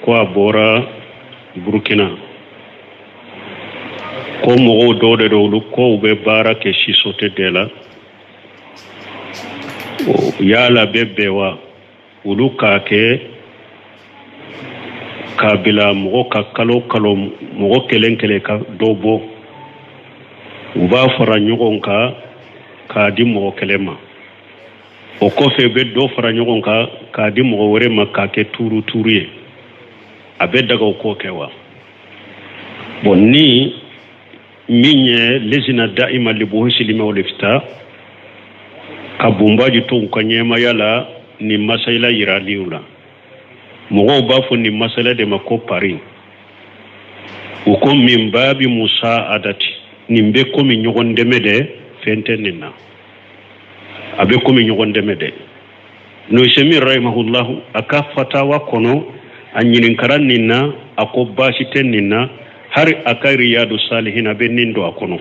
ko a bɔra Burkina ko mɔgɔw dɔw de don olu ko u bɛ baara kɛ sisote de la yala bɛ bɛn wa olu k'a kɛ k'a bila mɔgɔ ka kalo mɔgɔ kelen kelen ka dɔ bɔ u b'a fara ɲɔgɔn kan k'a di mɔgɔ kelen ma o kɔfɛ bɛ dɔ fara ɲɔgɔn kan k'a di mɔgɔ wɛrɛ ma k'a kɛ tuuru ye a bɛ daga o ko kɛ wa bon ni min ye lezina da'ima li buhusilima wal ifta ka bumbaji to u ka ɲɛmaya la ni masayila yiraliw la mɔgɔw b'a fɔ ni masala de ma ko pari u ko min baabi musa adati nin bɛ komi ɲɔgɔn dɛmɛ de fɛn tɛ nin na a bɛ komi ɲɔgɔn dɛmɛ de Nusaimi rahimahullahu a ka fatawa kɔnɔ a ɲininkara nin na a ko baasi tɛ nin na hari a ka riyadu salihin a bɛ nin don a kɔnɔ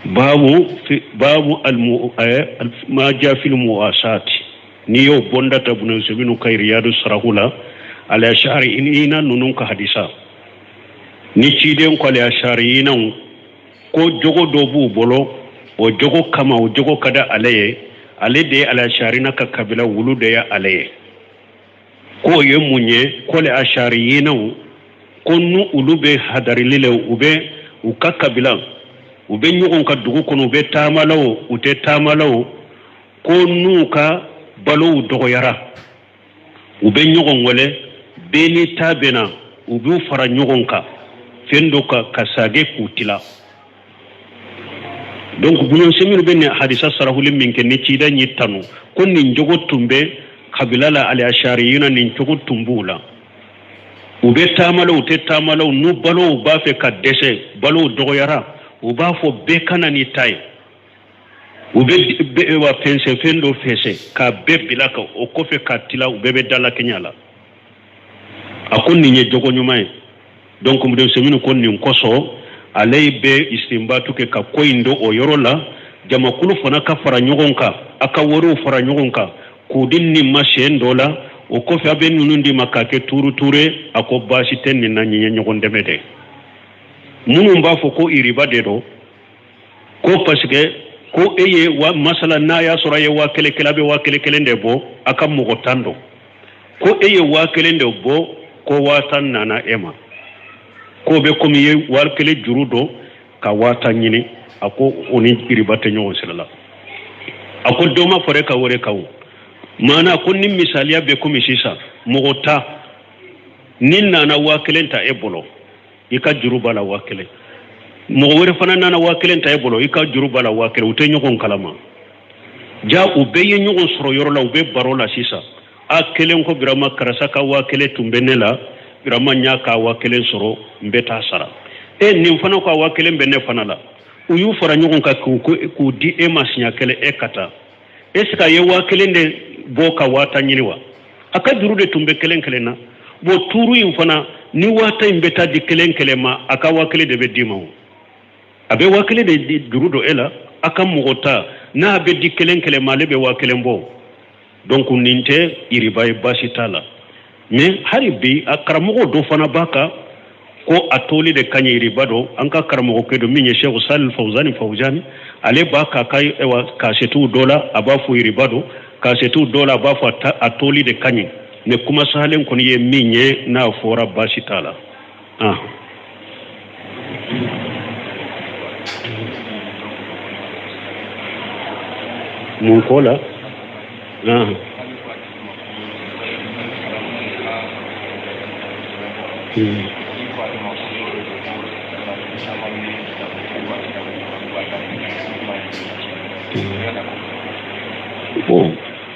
babu ma ja fil muwasati ni y'o bonda ta bunu Nusaimi ka riyadu sarahula al ashari ina nunun ka hadisa ni ciden ko al ashari ina ko jogo do bu bolo o jogo kama o jogo kada alaye ale de al ashari na ka kabila wulu de ya alaye ko ye munye ko le ashari ina ko nu ulu be hadarilile ube u ka kabila ube ɲɔgɔn ka dugu kɔnɔ ube taamalaw u tɛ taamalaw ko nu ka balow dɔgɔyara u bɛ ɲɔgɔn wele bɛɛ ni ta bɛna u b'u fara ɲɔgɔn kan fɛn dɔ ka sage k'u tila donc bunun semiru bɛ nin hadisa sarahuli min kɛ ni cida ɲi tanu ko nin jogo tun bɛ kabila la al-ashariyina nin jogo tun b'u la u bɛ taamalaw u tɛ taamalaw n'u balow b'a fɛ ka dɛsɛ balow dɔgɔyara u b'a fɔ bɛɛ kana ni ta ye u bɛ wa fɛnsɛ fɛn dɔ fɛsɛ k'a bɛɛ bila kan o kɔfɛ k'a tila u bɛɛ bɛ dala kɛɲɛ la a ko nin ye jogo ɲuman ye donc Nusaimi ko nin kɔsɔn ale bɛ istinbatu kɛ ka ko in don o yɔrɔ la jamakulu fana ka fara ɲɔgɔn kan a ka wariw fara ɲɔgɔn kan k'u di nin ma siɲɛ dɔ la o kɔfɛ a bɛ ninnu di ma k'a kɛ tuuru ye a ko baasi tɛ nin na nin ye ɲɔgɔn dɛmɛ dɛ minnu b'a fɔ ko iriba de don ko parce que ko e ye masala n'a y'a sɔrɔ a ye 1,000 a bɛ 1,000 de bɔ a ka mɔgɔ 10 don ko e ye 1,000 de bɔ ko 10,000 nana e ma ko bɛ komi ye 1,000 juru don ka 10,000 ɲini a ko o ni iriba tɛ ɲɔgɔn sira la a ko dɔ ma fɔra ka wɛrɛ ka o maana ko ni misaliya bɛ komi sisan mɔgɔ 10 ni nana 1,000 ta e bolo i ka juru b'a la 1,000 mɔgɔ wɛrɛ fana nana 1,000 ta e bolo i ka juru b'a la 1,000 u tɛ ɲɔgɔn kalama ja u bɛɛ ye ɲɔgɔn sɔrɔ yɔrɔ la u bɛ baro la sisan a kelen ko birama karasa ka 1,000 tun bɛ ne la birama n y'a ka 1,000 sɔrɔ n bɛ taa sara nin fana ka 1,000 bɛ ne fana la u y'u fara ɲɔgɔn kan k'u di e ma siɲɛ 1 e ka taa est ce que a ye 1,000 de bɔ ka 10,000 ɲini wa a ka juru de tun bɛ 1,000 na bon tuuru in fana ni 10,000 in bɛ taa di 1,000 ma a ka 1,000 de bɛ d'i ma a bɛ 1,000 de di juru don e la a ka mɔgɔ ta n'a bɛ di 1,000 ma ale bɛ 1,000 bɔ donc nin tɛ iriba ye baasi t'a la mais hali bi a karamɔgɔ dɔ fana b'a kan ko a toli de ka ɲi iriba dɔ an ka karamɔgɔ kɛ dɔ min ye Sheikh Salih Fawzani ale b'a ka kasetiw dɔ la a b'a fɔ iriba dɔ kasetiw dɔ la a b'a fɔ a toli de ka ɲi mais kuma sahalen kɔni ye min ye n'a fɔra baasi t'a la mun ko la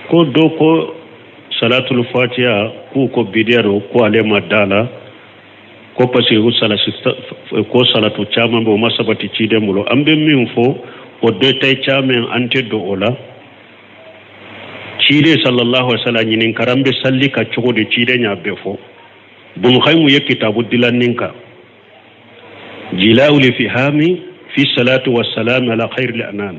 ko do ko salatul fatiha ko bidiyaro ko ale ma dala ko parce que ko salatu caman bo masabati cide mulo ambe min fo o de tay caman ante do ola cide sallallahu alaihi wasallam nin karambe salli ka cogo de cide nya be fo bun khaymu ye kitabu dilaninka jilaul fihami fi salatu wassalam ala khairil anam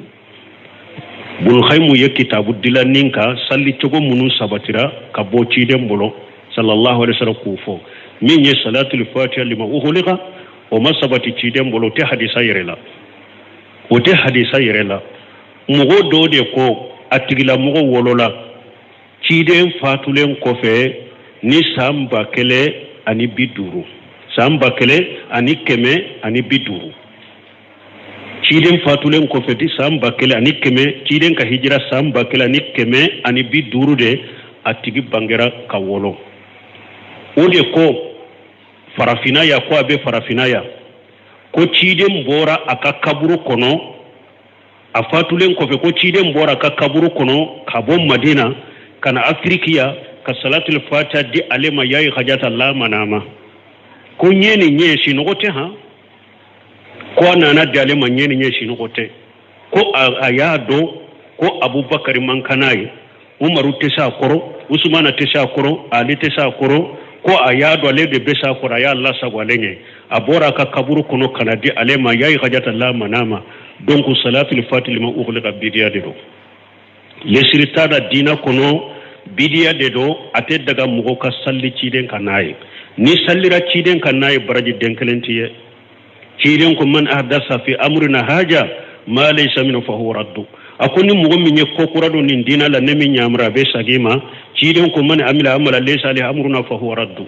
bun khaymu ye kitabu dilaninka salli cogo munu sabatira ka bo cide mbolo sallallahu alaihi wasallam kufo min ye salatul fatiha lima ughliqa o masabati ciden bolo te hadisa yirela o te hadisa yirela mugo do de ko atigila mugo wolola ciden fatulen kofe ni samba kele ani biduru samba kele ani keme ani biduru ciden fatulen kofe di samba kele ani keme ciden ka hijira samba kele ani keme ani biduru de atigi bangera ka wolo o de ko farafinaya ko abe farafinaya ko ciden bora aka kaburu kono a fatulen kofe ko ciden bora aka kaburu kono ka bon madina kana afrikiya ka salatul fatiha di alema yayi hajata la manama ko nyeni nye shi nogote ha ko nana di alema nyeni nye shi nogote ko ayado ko abubakar mankanai umaru tesa koro usmana tesa koro ali tesa koro ko ayado ale de besa koro ya allah sagwalenye abora ka kaburu kono kana di alema yayi hajata la manama donc salatul fatiha ma ughliqa bidiya de do lesiritada dina kono bidiya de do ate daga mugo ka salli ciden kanaye ni sallira ciden kanaye baraji denkelentiye ciden ko man ahdasa fi amrina haja ma laysa min fa huwa raddu akoni mugo minye kokurado ni dina la nemi nyamra be sagima ciden ko man amila amala laysa li amruna fa huwa raddu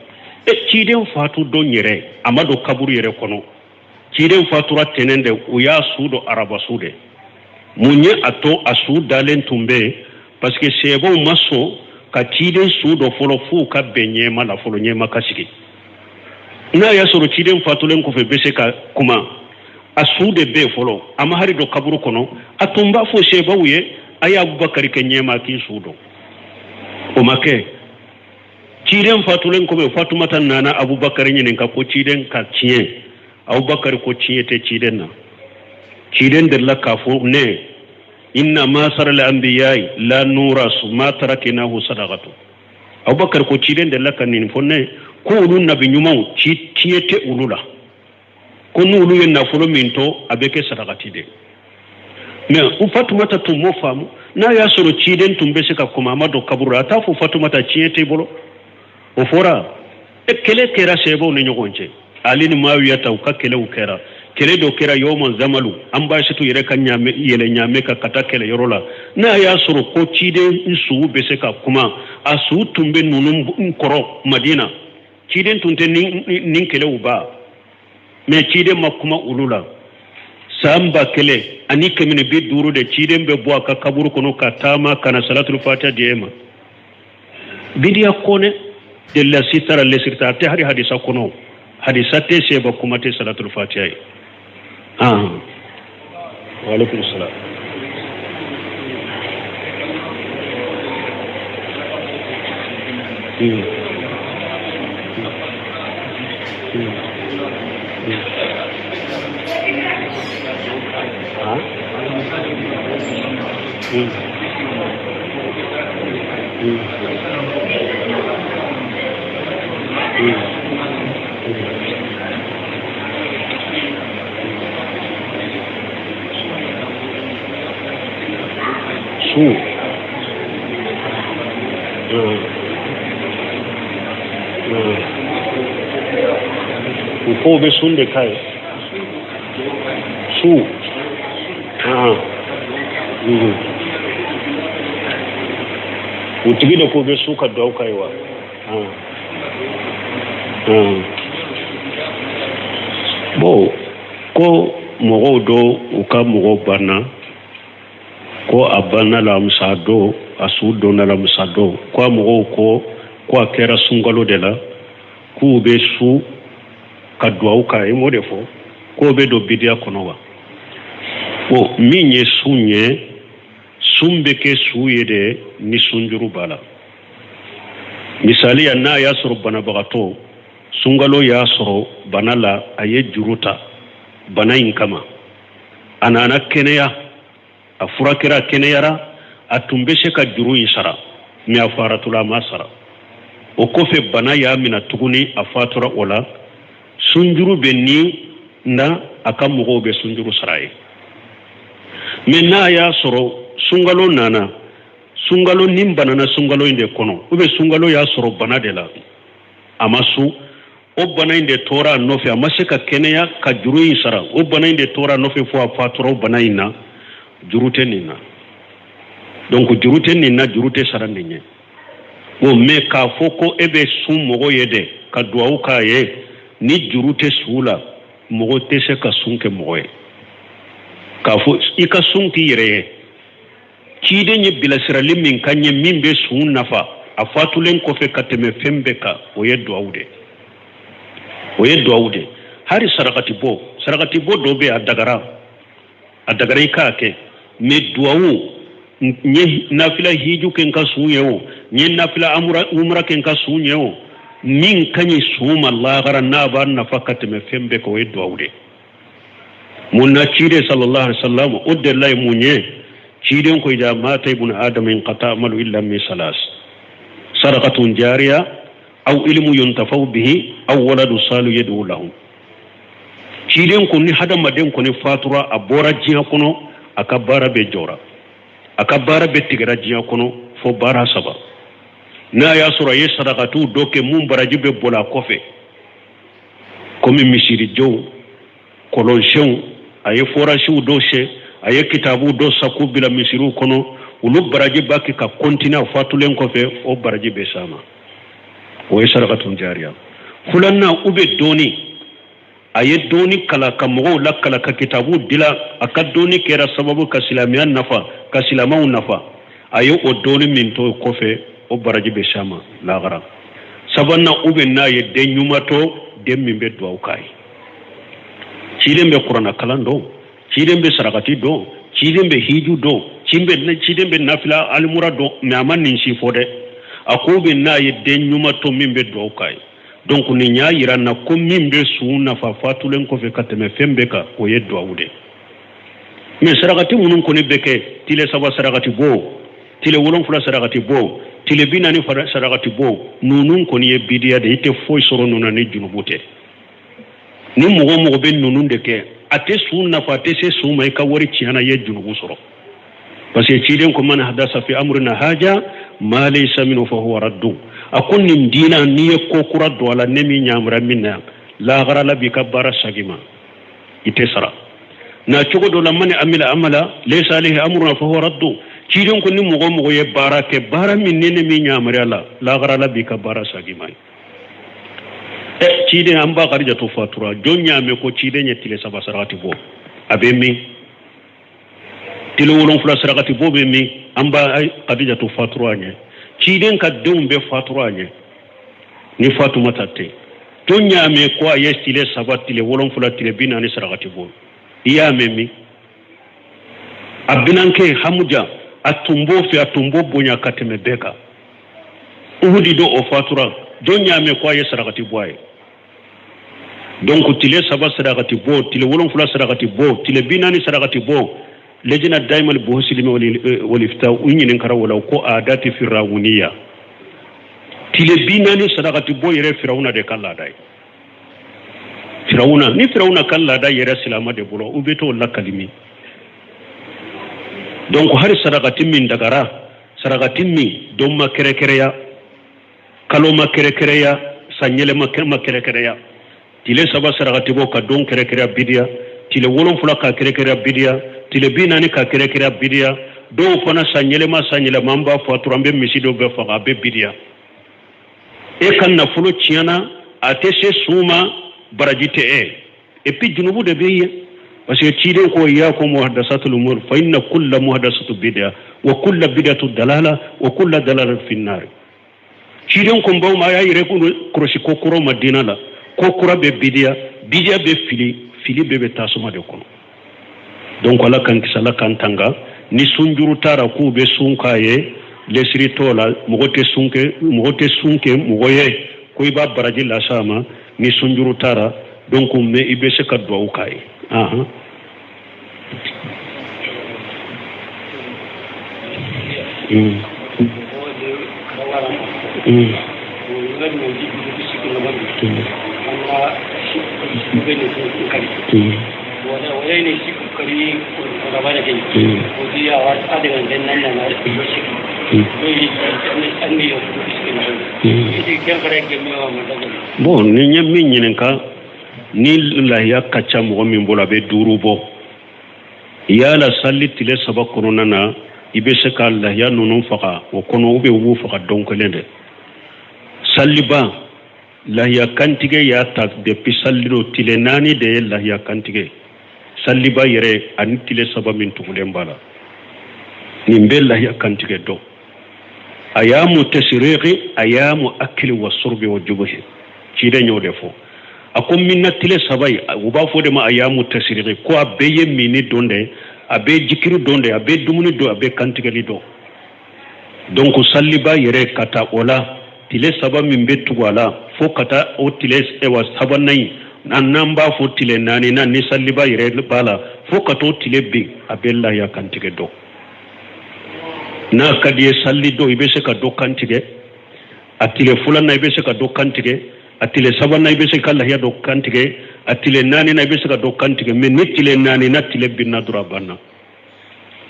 ciden fatu do nyere amado kaburu yere kono ciden fatura tenende uya sudo araba sude munye ato asu dalen tumbe parce que c'est bon maso ka ciden sudo folo fu ka benye mala folo nyema kasiki na ya soro ciden fatulen ko fe bese ka kuma asude be folo ama hari do kaburu kono atumba fo seba wuye aya abubakar ke nyema ki sudo o make ciden fatulen ko be fatumata nana abubakar nyen ka ko ciden ka cien abubakar ko ciete ciden na ciden de la kafo ne inna ma saral anbiya'i la nurasu ma taraknahu sadaqatu abubakar ko ciden de la kanin fonne ko ulun nabi nyumaw ciete ulula ko nulu yen na folo minto abeke sadaqati de mais u fatumata to mo famu na ya soro ciden tumbe se ka kuma mado kabura ta fu fatumata ciete bolo o fora e kele kera sebo ne nyogonje alini mawiyata u ka kele u kera kele do kera yawman zamalu an ba shi to yere kan nyame yele nyame ka kata kele yorola na ya soro ko cide insu be se ka kuma asu tumbe nunum koro madina ciden tunte nin kele uba me cide makuma ulula samba kele ani kemine be duru de ciden be bo aka kaburu kono katama kana salatul fatiha diema bidiya kone de la sitara le sirta te hari hadisa kono hadisa te seba kuma te salatul fatiha وعليكم السلام ko be sunde kai su utigi da ko be su ka daukaiwa bo ko mogo do uka mogo bana ko abana la musado asudo na la musado ko mogo ko akera sungalo de la ku be su ka duwawu ka ye mo de fo ko be do bidiya kono wa o min ye sun ye sun be ke su ye de ni sunjuru bala misali ya na ya sɔrɔ banabagatɔ sungalo y'a sɔrɔ bana la a ye juru ta bana in kama a nana kɛnɛya a furakɛra kɛnɛyara a tun bɛ se ka juru in sara mais a faratula a ma sara o kɔfɛ bana y'a minɛ tuguni a fatura o la sunjuru bɛ ni na a ka mɔgɔw bɛ sunjuru sara ye mais n'a y'a sɔrɔ sungalo nana sungalo nin banana sungalo in de kɔnɔ ou bien sungalo y'a sɔrɔ bana de la amasu o bana inde tora nofe amase ka keneya ka juru in sara o bana inde tora nofe fo a fatura bana ina jurute nina donc jurute nina jurute sara ninye o me ka foko ebe sun mogo yede ka duwawu ka ye ni jurute sula mogo tese ka sunke mogo ye ka fo ika sunki yere cide nye bilasirali min kanye min be sun nafa a fatulen kofe ka teme fembe ka o ye duwawude hari sarakati bo do be a dagara ika ke me duwawu nye nafila hiju ken ka sunye o nye nafila umra ken ka sunye o min kanyi suma lagara na ba nafa ka teme fembe ka o ye duwawude munna cide sallallahu alaihi wasallam udde lay munye ciden ko ida mata ibn adam in qata amalu illa min salas sadaqatun jariya aw ilmu yuntafau bihi aw waladu salu yad'u lahu ciden ko ni hadama den ko ni fatura abora jiya kono akabara be jora akabara be tigara jiya kono fo bara saba na ya sura ye sadaqatu doke mum baraji be bola kofe komi misiri jow kolon shew aye forashu do she aye kitabu do saku bila misiru kono ulu baraji baki ka kontina fatulen kofe o baraji be sama o ye sadaqatun jariya fulanna ube doni aye doni kala kamogo la kala ka kitabu dila aka doni kera sababu ka silamiyan nafa ka silamaw nafa aye o doni min to kofe o baraji be sama lagara sabanna ube na ye den nyumato den min be duwaw kai ciden be qur'ana kalando ciden be sarakati do ciden be hiju do ciden be nafila almura do me aman nin si fode akobe na ye den nyumato min be duwaw kai donc ni nya yiranna ko min be sunna fa fatulen ko fe kateme fembe ka o ye duwawude me sarakati munun ko ne beke tile saba sarakati bo tile wolon fula sarakati bo tile binani sarakati bo nunun ko ni ye bidiya de ite foy soro nuna ni junubute ni mogo be nunun de ke ate sunna fa te se suma e ka wori ciana ye junubu soro parce que ciden ko man hadasa fi amrina haja ma laysa minhu fa huwa raddu akun nin dina ni ye ko kura do ala nemi nyamra minna la gara la bi kabara sagima ite sara na cogo do la man amila amala laysa alayhi amruna fa huwa raddu ciden ko ni mogo ye barake bara min ne mi nyamra la gara la bi kabara sagima cide amba karija to fatura jonya me ko cide nyetile saba sarati bo abe mi tilo wolon fula sarati bo be mi amba ay kadija to fatura nye cide ka deum fatura nye ni fatuma tatte jonya me ko ayestile saba tile wolon fula tile binani sarati bo iya me mi abinanke hamuja atumbo bonya kateme beka uhudi do o fatura jonya me ko ayesarati boy donc tile saba sadaqati bo tile wolon fula sadaqati bo tile binani sadaqati bo lejina daimal buhusilimi wal ifta unyinin karawala ko adati firawuniya tile binani sadaqati bo yere firawuna de kala dai firawuna kala dai yere silama de bolo ubeto la kalimi donc har sadaqati min dagara sadaqati min don makerekereya kalo makerekereya sanyele makerekereya tile saba sarakati bo ka don kerekere bidia tile wolon fula ka kerekere bidia tile binani ka kerekere bidia do fana sanyele mamba faturambe misido be fa be bidia e kan na fulo ciana atese suma barajite et puis junubu de beye parce que cide ko ya ko muhaddasatul umur fa inna kullu muhaddasatu bid'a wa kullu bid'atu dalala wa kullu dalalatin fi an-nar cide ko mbaw ma ya yire ko kroshi ko kuro madina la ko kura be bidia be fili be tasuma de kono donc ala kan kisala kan tanga ni sunjuru tara ku be sunkaye lesri tola mogote sunke mogoye ko iba baraji la sama ni sunjuru tara donc me ibe se ka do kai aha bon ni nyami nyinenka ni lahiya kacha mo min bola be duru bo yala salli tile sabakono nana ibe se ka lahiya nunun faga o kono ube wu faga donc lende salliba lahiya kantige ya ta depuis salliro tile nani de lahiya kantige salliba yere ani tile saba min tugulen bala ni be lahiya kantige do ayamu tasriqi ayamu akli wa surbi wa jubuhi cide nyode fo akom minna tile sabay uba fo de ma ayamu tasriqi ko abeye mini donde abe jikiru donde abe dumuni do abe kantige li do donc salliba yere kata ola tile saba min betu wala fo kata o tile e wa sabanai nan namba fo tile nani nan ni salliba yere bala fo kato tile bi abella ya kantige do na kadiye salli do ibe se ka do kantige atile fulan na ibe se ka do kantige atile saban na ibe se ka lahiya do kantige atile nani na ibe se ka do kantige men ni tile nani na tile binna dura banna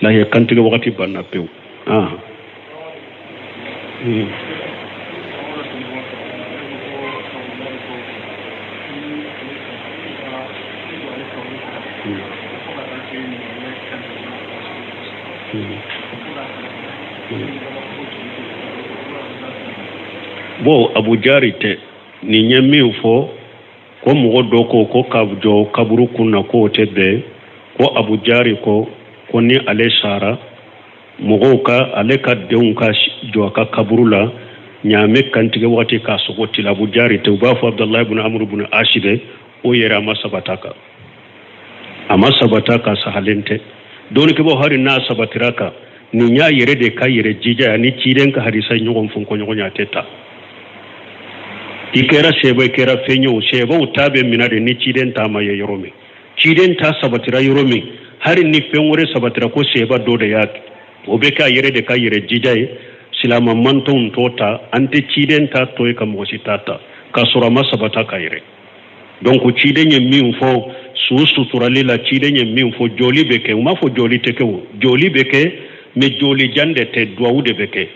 lahiya kantige wakati banna pew bo Abu Jari te ni nyami fo ko mo do ko kabjo kaburu kunna ko tebe ko Abu Jari ko ni ale sara mo ka ale ka deun ka jo ka kaburula nyame kantige wati ka sogoti Abu Jari te ba fo Abdullah ibn Amr ibn Ashide o yera masabataka ama sabataka sahalente don ke bo hari na sabatiraka ni nya yere de ka yere jija ni ciden ka hadisa nyogon fun ko nyogonya teta ikera sebe kera fenyo sebe utabe minade ni ciden ta ma yorome ciden ta sabatira yorome hari ni fenwore sabatira ko seba do de yak obe ka yere de ka yere jija silama manton tota ante ciden ta to e kam wositata ka sura ma sabata ka yere donc ciden ye min fo su turali la ciden ye min fo joli beke ma fo joli teke joli beke me joli jande te duawude beke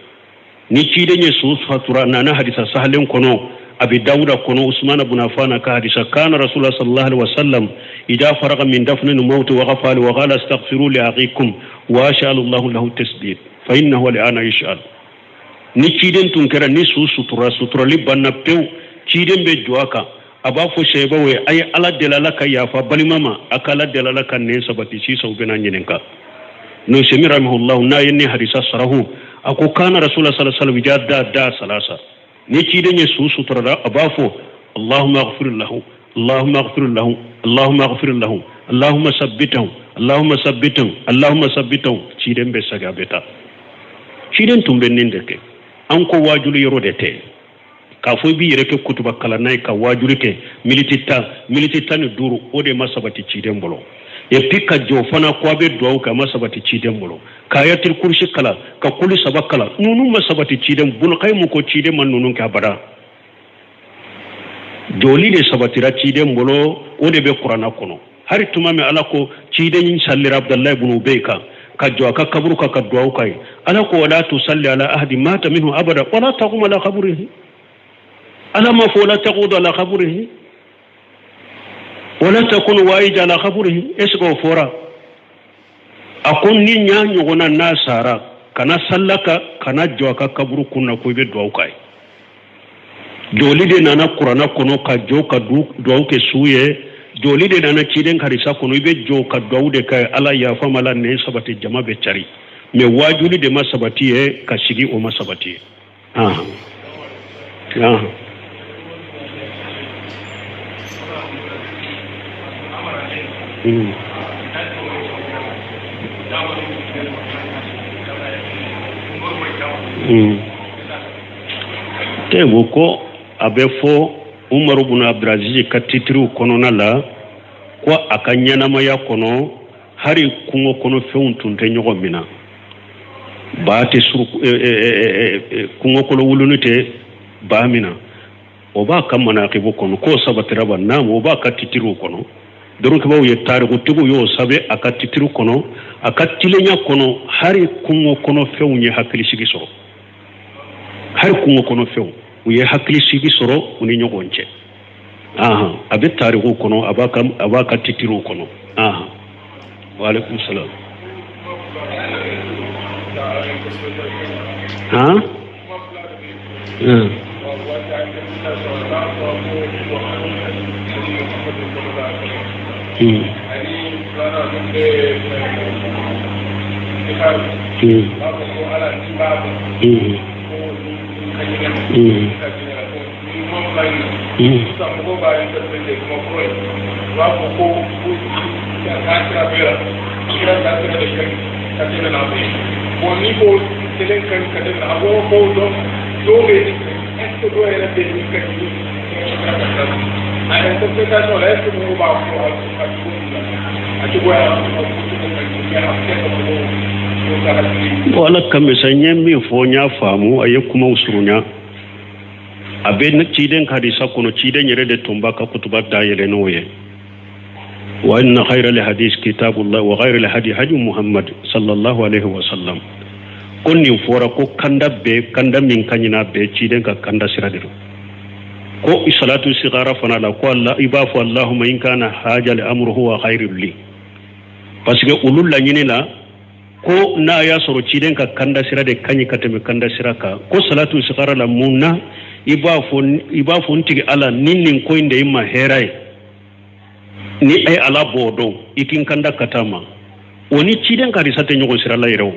ni ciden ye su fatura nana hadisa sahalen kono abi dawuda kono usman ibn affan ka hadisa kana rasulullah sallallahu alaihi wasallam idha faraga min dafn al-maut wa ghafala wa qala astaghfiru li akhikum wa as'alu Allah lahu tasdid fa innahu al'ana yash'al ni ciden tun kera ni su sutura li banna pew ciden be joaka aba fo sheba we ay ala delala ka yafa balimama akala delala kan ne sabati ci sau bena nyinenka no shemiramullah na yini hadisa sarahu ako kana rasulullah sallallahu alaihi wasallam jadda salasa ni ci denye su sutura da abafo Allahumma ighfir lahu Allahumma ighfir lahu Allahumma ighfir lahu Allahumma sabbitahu Allahumma sabbitahu Allahumma sabbitahu ci den be saga beta ci den tumbe nindeke an ko wajulu yoro de te ka fo bi yere ke kutuba kala nay ka wajulu ke militita ni duru o de masabati ci den bolo e pika jo fana ko be do ka masabati ci den bolo kayatul kursi kala ka kuli sabakala nunu masabati ciden bul qaymu ko ciden man nunun ka bada joli de sabatira ciden bolo o de be qur'ana kono hari tuma me ala ko ciden sallira abdullah ibn ubayka ka jo ka kaburu ka duwa kai ala ko wala tusalli ala ahadi mata minhu abada wala taqum ala qabrihi ala ma fa la taqud ala qabrihi wala takun waij ala qabrihi esgo fora akon ni nya nyogona nasara kana sallaka kana joka kaburu kunna ko be do kai joli de nana qur'ana kono ka joka do ke suye joli de nana ciden karisa kono be joka do de kai ala ya famala ne sabati jama be cari me wajuli de masabati e ka shigi o masabati tebu ko abe fo Umar ibn Abdulaziz ka titru kono nala ko akanyana maya kono hari kungo kono feuntunte nyogo mina baate sur kungo kono wulunite ba mina oba kamana kibo kono ko sabatira banna oba ka titru kono donc bawo ye tariku tigo yo sabe aka titru kono aka tilenya kono hari kungo kono feunye hakili sigi so har kungo kono few uye hakli sigi soro uni nyogonche abe tarihu kono abaka titiru kono wa alaikum salam wala kambe sanye mi fonya famu aye kuma usurunya abe ciden hadisa kono ciden yere de tumba ka kutuba da yele noye wa inna khayral hadith kitabullah wa khayral hadi hadi muhammad sallallahu alaihi wasallam konni fora ko kanda min kanyina be ciden ka kanda siradiru ko salatu sigara fana la ko allah ibafu allahumma in kana hajal amruhu wa khairul li parce que ulul la nyina ko na ya soro ciden ka kanda sira de kanyi kateme kanda sira ka ko salatu sigara la munna ibafu ntigi ala ninnin ko inde imma herai ni ay ala bodo ikin kanda katama oni ciden ka risate nyogo sira la yero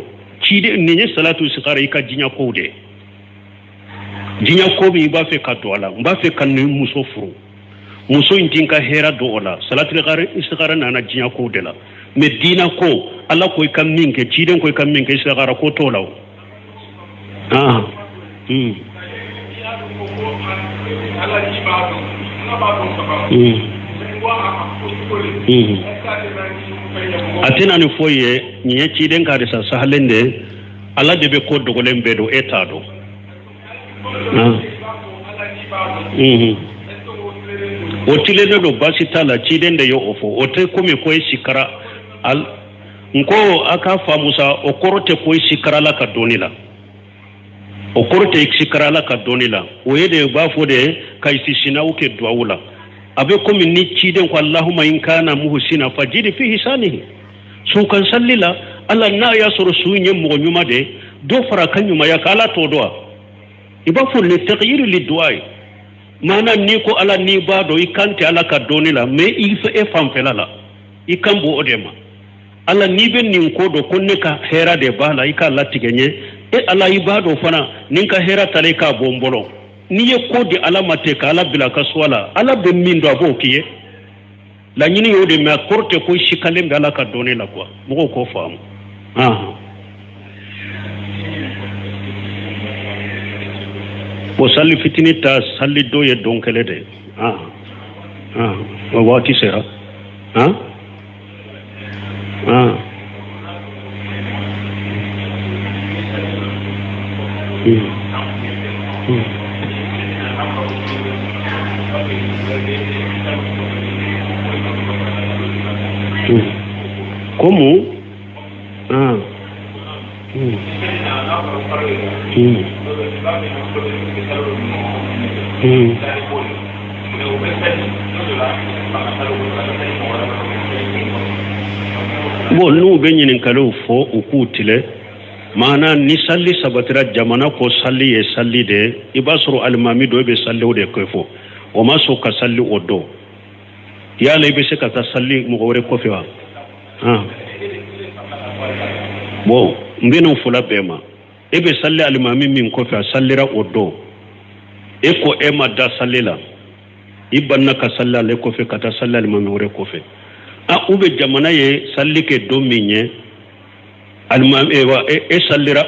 ciden ni salatu sigara ika jinya ko de jinya ko bi ba fe kato ala ba fe kan muso furu muso intinka hera do ola salatu sigara na jinya ko de la medina ko alla koy kam minke ciden koy kam minke sagara ko tolaw atina ni foye nye ciden ka de sa sahalende alla de be ko dogolen be do etado o tilene do basitala ciden de yo ofo o te komi koy sikara nko aka famusa okorote ko sikarala ka donila okorote sikarala ka donila o yede ba fode kai sisina uke duawula abe komi ni ciden ko allahumma in kana muhsina fajid fi hisanihi su kan sallila alla na ya soro sunye mo nyuma de do fara kan nyuma ya kala to do iba fu li taghyir li duai mana ni ko ala ni ba do ikante ala ka donila me ifa e fam felala ikambo odema ala ni ben nin ko do konne ka hera de bala ika latigenye ala ibado fana nin ka hera tale ka bombolo ni ye ko di ala mate ka ala bila ka swala ala be min do abo kiye la nyini yode me korte ko shikale be ala ka done la quoi mo ko famu bo salli fitini ta salli do ye donkele de wa wati sera Como? Bon nu be nyinin kalo fo ukutile mana ni salli sabatira jamana ko salli e salli de ibasru almami do be salli de ko fo o ma so ka salli odo ya lay be se ka ta salli mo gore ko fe wa bo mbeno fula bema e be salli almami min ko fe sallira odo e ko e ma da sallila ibanna ka salla le ko fe ka ta salli almami gore ko fe ube jamana ye salli ke do minye almami sallira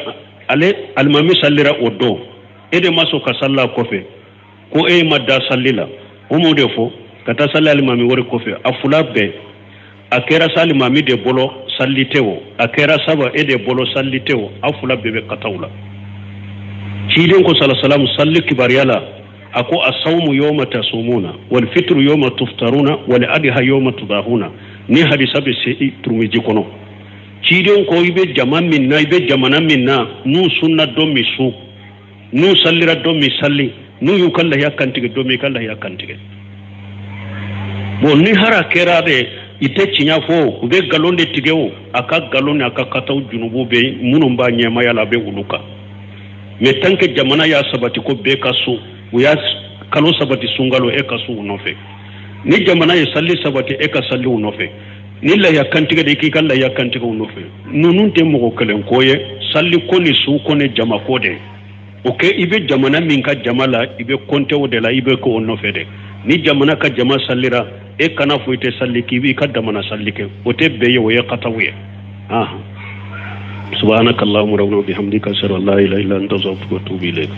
ale almami sallira odo ede maso ka salla kofe ko madda sallila o mo defo kata salla almami wori kofe afula be akera salimami de bolo sallitewo akera saba ede bolo sallitewo afula be katawla cidin ko sallallahu salli kibariyala ako asawmu yawma tasumuna wal fitru yawma tuftaruna wal adha yawma tudahuna ni hadisa be se turmiji kono cidin ko ibe jaman minna ibe jamana minna nu sunna do misu nu sallira do mi salli nu yu kala yakkantige do mi kala yakkantige bon ni hara kerade ite cinya fo ube galonde tigeo aka galonde aka kataw junubu be munum ba nyema yala be uluka me tanke jamana ya sabati ko be kasu uya kalo sabati sungalo e kasu unofe ni jamana ya salli sabati e ka salli unofe ni la yakkantige de ki kala yakkantige unofe nunun te mo kalen koye salli koni su kone jama kode oke ibe jamana min ka jamala ibe konte o de la ibe ko unofe de ni jamana ka jama sallira e kana foite salli kibi kaddamana sallike ote beye wo yaqatawiya subhanaka allahumma rabbana bihamdika ashhadu an la ilaha illa anta astaghfiruka wa atubu ilayk